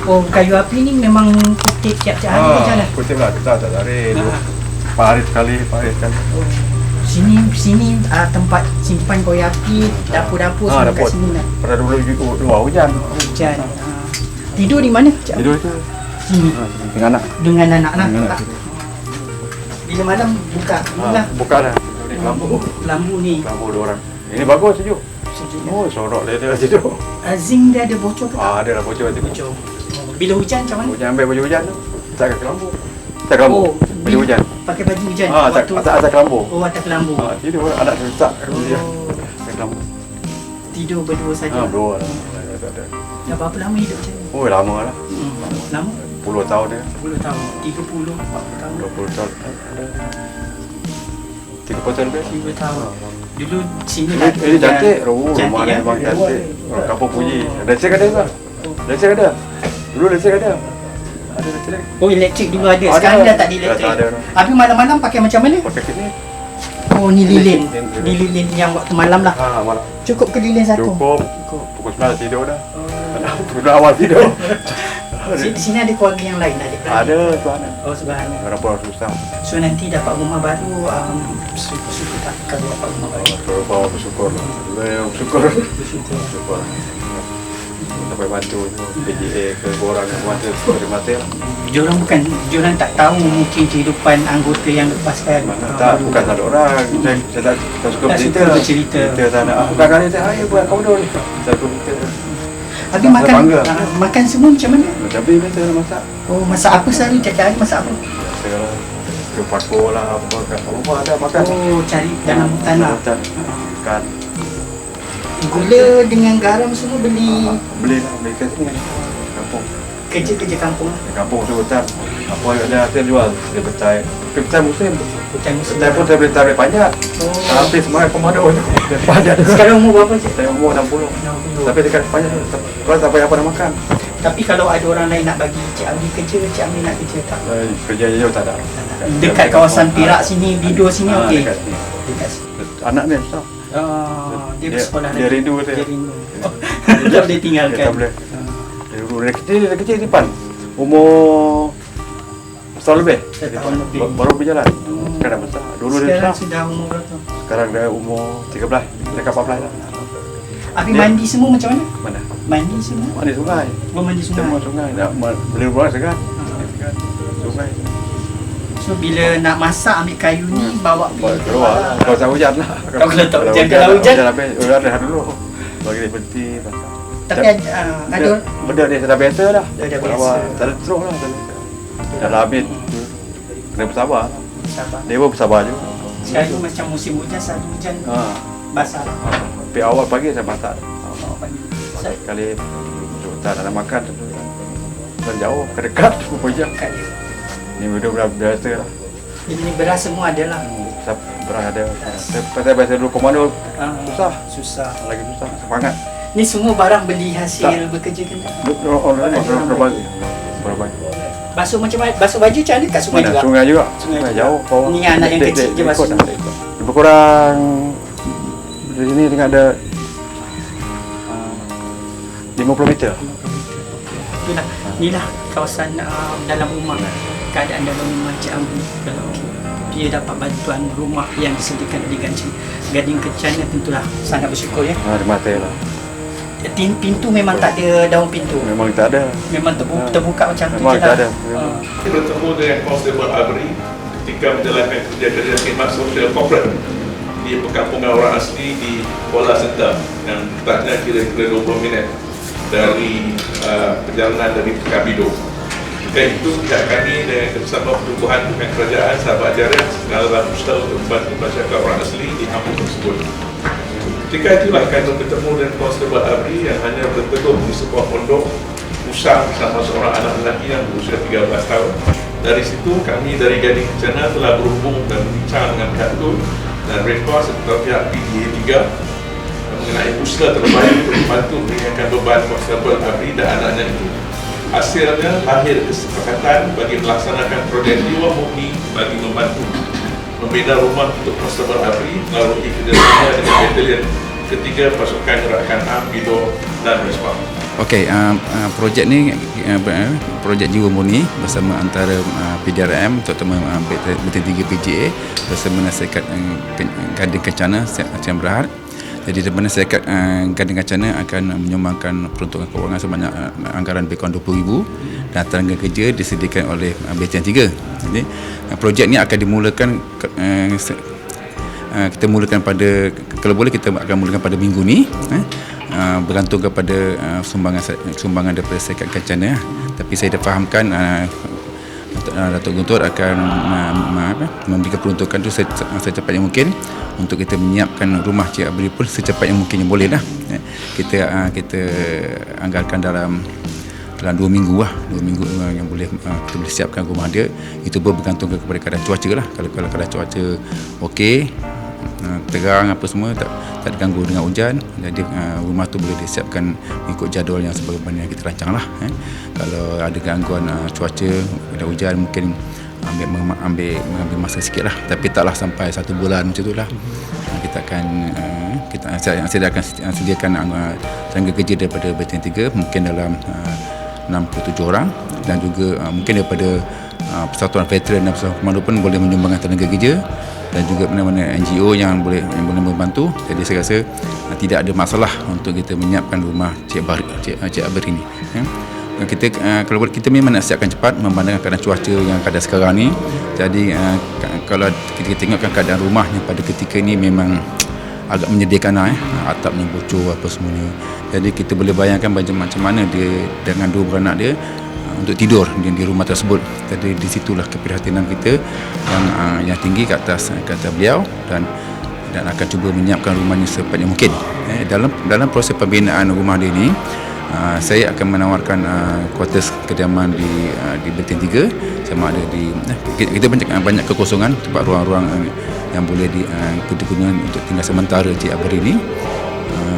Oh, kayu api ni memang kutip tiap-tiap hari ke jalan? Kutip lah, kita tak cari. Pak hari sekali. Sini tempat simpan kayu api, dapur-dapur semua kat sini lah. Pada dulu luar hujan. Hujan. Tidur di mana? Tidur itu. Sini. Dengan anak. Dengan anak lah. Bila malam buka. Buka dah. Lampu ni. Lampu 2 orang. Ini bagus sejuk. Oh, sorok dia tidur. Zinc dia ada bocor ke? Ada lah bocor tidur. Bocor. Bila hujan macam mana? Hujan ambil baju hujan tu. Tak ke lampu. Tak lampu. Baju hujan. Pakai baju hujan. Atas lampu. Oh, atas lampu. Tidur anak sesak dia. Lampu. Tidur berdua saja. Berdua lah. Dah berapa lama hidup macam ni? Oh, lama lah. Lama? 10 tahun dia. 10 tahun. 30, 40 tahun. 20 tahun. 30 tahun lebih. 30 tahun. Dulu sini ini cantik. Rumah ni memang cantik. Kampung puji. Listrik ada tak? Listrik ada. Dulu listrik ada. Ada listrik. Oh, elektrik dulu ada. Sekarang dah tak ada elektrik. Habis malam-malam pakai macam mana? Pakai sini. Oh, ni lilin. Ni lilin yang waktu malam lah. Malam. Cukup ke lilin satu? Cukup. Pukul 9 dah tidur dah. Pukul awal tidur. Di sini ada keluarga yang lain, adik-beradik? Ada, tuan. Oh, sebenarnya. Orang susah. So nanti dapat rumah baru, bersyukur tak kalau dapat rumah baru? Bawa bersyukur lah. Bersyukur. Sampai bantu PGA ke borang ke mata lah. Diorang tak tahu mungkin kehidupan anggota yang lepaskan. Bukan ada orang. Saya tak suka bercerita. Kita tak nak. Bukan kali saya buat komodo ni. Saya suka bercerita. Habis makan semua macam mana? Tapi biasa nak masak. Oh, masak apa selalu? Tiap hari masak apa? Biasa pakur lah, apa kat rumah ada makan. Oh, cari dalam tanah. Ikan. Gula dengan garam semua beli? Beli kat sini. Kampung. Kerja kampung lah? Kampung tu hutan. Apa yang ada hasil jual? Dia petai. Petai musim. Petai pun saya boleh tarik panjat. Habis semua komodo tu. Panjat. Sekarang umur berapa je? Saya umur 60. Tapi dekat panjat tu. Kalau tak payah apa nak makan. Tapi kalau ada orang lain nak bagi Cik Amri kerja, Cik Amri nak kerja tak? Kerja jauh tak ada. Dekat kawasan Perak sini, Bido sini okey? Dekat sini. Anak dia besar. Dia bersekolah lagi? Dia rindu saya. Dia tak boleh tinggalkan? Dia tak boleh. Dia kecil di depan. Umur setahun lebih. Baru berjalan. Sekarang besar. Dulu dia besar. Sekarang sudah umur berapa? Sekarang dia umur 13. Dekat 14 lah. Habis mandi semua macam mana? Mana? Mandi semua? Mandi sungai. Oh, mandi sungai? Semua sungai. Nak beli rumah segan. Sungai. So bila nak masak ambil kayu ni bawa pergi keluar. Kalau tak hujan lah. Kalau tak hujan, kalau hujan habis dah dulu. Bagi dia berhenti masak. Tapi ada benda dia dah biasa dah. Dah biasa. Tak ada teruk lah. Dah habis. Kena bersabar. Dia pun bersabar juga. Sekarang tu macam musim hujan, satu hujan basah lah. Tapi awal pagi saya masak. Awal pagi. Kali tak ada makan. Dan jauh, dekat berapa jam. Ni benda biasa lah. Ini beras semua ada lah. Beras ada. Saya biasa dulu komando. Susah. Lagi susah. Semangat. Ni semua barang beli hasil bekerja ke tak? Berbagi. Basuh macam mana? Basuh baju macam mana? Kat sungai juga? Sungai juga. Sungai jauh. Ni anak yang kecil je basuh. Lebih kurang di sini tengah ada 50 meter. Itulah. Inilah kawasan dalam rumah. Keadaan dalam rumah Cik Amri. Kalau dia dapat bantuan rumah yang disediakan oleh Gading Kencana, tentulah sangat bersyukur ya. Terima kasih lah. Pintu memang tak ada daun pintu. Memang tak ada. Memang terbuka macam tu je lah. Memang tak ada. Kita bertemu dengan Constable Abri ketika menjalankan kerja-kerja khidmat sosial korporat di perkampungan orang asli di Kuala Sentang yang letaknya kira-kira 20 minit dari perjalanan dari Kabido. Ketika itu pihak kami dengan Bersama Pertubuhan dengan Kerajaan Sahabat Jariah segala berusaha untuk membantu masyarakat orang asli di kampung tersebut. Ketika itulah kami bertemu dengan Constable Abri yang hanya berteduh di sebuah pondok usang bersama seorang anak lelaki yang berusia 13 tahun. Dari situ kami dari Gading Kencana telah berhubung dan berbincang dengan pihak itu dan respons serta pihak PDA 3 mengenai usaha terbaik untuk membantu meringankan beban Constable Abri dan anaknya itu. Hasilnya lahir kesepakatan bagi melaksanakan projek jiwa murni bagi membantu membina rumah untuk Constable Abri melalui kerjasama dengan Batalion Ketiga Pasukan Gerakan Am, Bido dan Respons. Okey, projek ni projek Jiwa Murni bersama antara PDRM terutama BT3 PGA bersama Syarikat Gading Kencana Sdn Bhd. Jadi di mana Syarikat Gading Kencana akan menyumbangkan peruntukan kewangan sebanyak anggaran lebih kurang 20,000 dan tenaga kerja disediakan oleh BTN 3. Jadi projek ni akan dimulakan kita mulakan pada, kalau boleh kita akan mulakan pada minggu ni, bergantung kepada sumbangan daripada Syarikat Kencana. Tapi saya dah fahamkan Datuk Guntur akan memberikan peruntukan itu secepat yang mungkin untuk kita menyiapkan rumah Cik Abri pun secepat yang mungkin yang boleh lah. Kita anggarkan dalam 2 minggu lah, 2 minggu yang boleh kita boleh siapkan rumah dia. Itu pun bergantung kepada keadaan cuaca lah. Kalau keadaan cuaca okey, terang apa semua, tak diganggu dengan hujan, jadi rumah tu boleh disiapkan ikut jadual yang sebagaimana yang kita rancang lah. Kalau ada gangguan cuaca, ada hujan, mungkin ambil masa sikit lah, tapi taklah sampai 1 bulan macam tu lah. Saya akan sediakan tenaga kerja daripada BTN 3 mungkin dalam 67 orang, dan juga mungkin daripada Persatuan Veteran dan Persatuan Komando pun boleh menyumbangkan tenaga kerja, dan juga mana-mana NGO yang boleh membantu. Jadi saya rasa tidak ada masalah untuk kita menyiapkan rumah Cik Abri ini. Kita memang nak siapkan cepat memandangkan keadaan cuaca yang keadaan sekarang ni. Jadi kalau kita tengokkan keadaan rumahnya pada ketika ini memang agak menyedihkan atapnya bocor apa semuanya. Jadi kita boleh bayangkan macam mana dia dengan 2 beranak dia untuk tidur di rumah tersebut. Jadi di situlah keprihatinan kita yang tinggi ke atas beliau, dan akan cuba menyiapkan rumahnya secepatnya mungkin. Dalam proses pembinaan rumah dia ni, saya akan menawarkan kuartus kediaman di BTN 3, sama ada kita banyak kekosongan tempat ruang-ruang yang boleh digunakan untuk tinggal sementara Cik Abri ini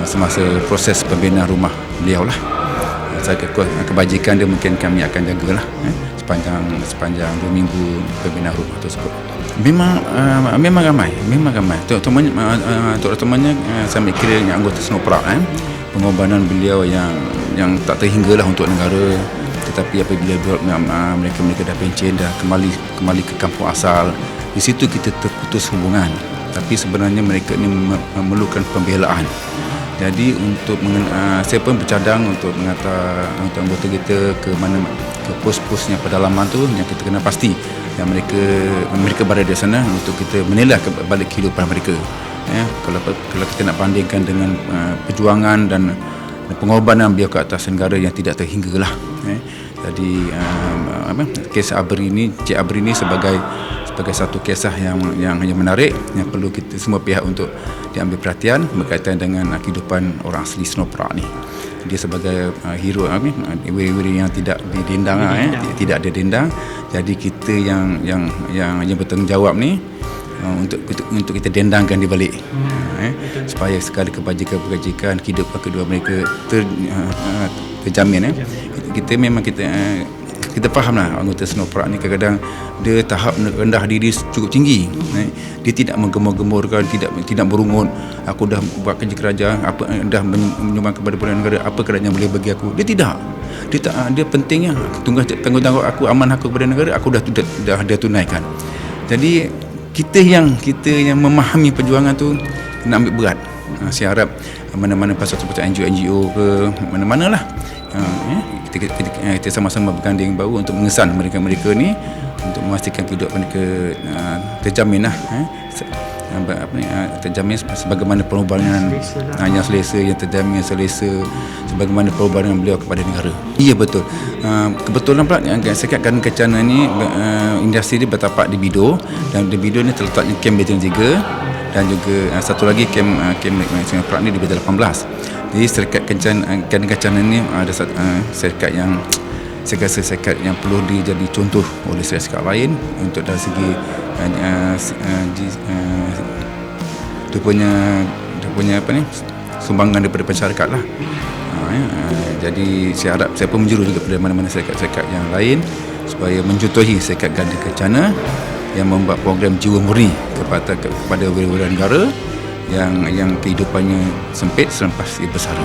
semasa proses pembinaan rumah beliau lah. Kebajikan dia mungkin kami akan jagalah sepanjang 2 minggu pembinaan rumah tersebut. Memang ramai. Terutamanya saya kira yang anggota Snowprak, pengorbanan beliau yang tak terhinggalah untuk negara. Tetapi apabila mereka dah pencen, dah kembali ke kampung asal, di situ kita terputus hubungan. Tapi sebenarnya mereka ini memerlukan pembelaan. Jadi saya pun bercadang untuk menghantar anggota kita ke pos-pos yang pedalaman tu, yang kita kena pasti yang mereka berada di sana untuk kita menilai balik kehidupan mereka. Kalau kita nak bandingkan dengan perjuangan dan pengorbanan beliau ke atas negara yang tidak terhingga lah. Jadi kes Cik Abri ini sebagai satu kisah yang menarik, yang perlu kita semua pihak untuk diambil perhatian berkaitan dengan kehidupan orang asli Snowprak ni. Dia sebagai hero, wiri-wiri yang tidak didendang, tidak ada dendang. Jadi kita yang bertanggungjawab ni untuk kita dendangkan di balik, supaya segala kebajikan kehidupan kedua mereka terjamin. Kita fahamlah anggota Snowprak ni kadang-kadang dia tahap rendah diri cukup tinggi. Dia tidak menggemur-gemurkan, tidak berungut, aku dah buat kerja kerajaan, dah menyumbang kepada pilihan negara, apa kerajaan boleh bagi aku. Dia tidak. Dia pentingnya tanggungjawab aku, amanah aku kepada negara, aku dah tunaikan. Jadi kita yang memahami perjuangan tu kena ambil berat. Saya harap mana-mana pasal-pasal NGO ke mana-manalah, kita sama-sama berganding bahu untuk mengesan mereka ni, untuk memastikan kehidupan mereka terjamin lah, terjamin sebagaimana pengorbanan yang selesa, yang terjamin selesa sebagaimana pengorbanan beliau kepada negara. Ya, betul. Kebetulan pula Syarikat Gading Kencana ni industri dia bertapak di Bido, dan di Bido ni terletaknya kamp BTN 3, dan juga satu lagi kamp Snowprak ni di BTN 18. Jadi Syarikat Gading Kencana ni ada syarikat yang saya rasa syarikat yang perlu dijadi contoh oleh syarikat lain untuk dari segi dia punya sumbangan daripada masyarakat lah. Jadi saya pun menjuru juga pada mana-mana syarikat-syarikat yang lain supaya mencontohi Syarikat Gading Kencana yang membuat program Jiwa Murni kepada wira-wira negara yang kehidupannya sempit selepas ia bersara.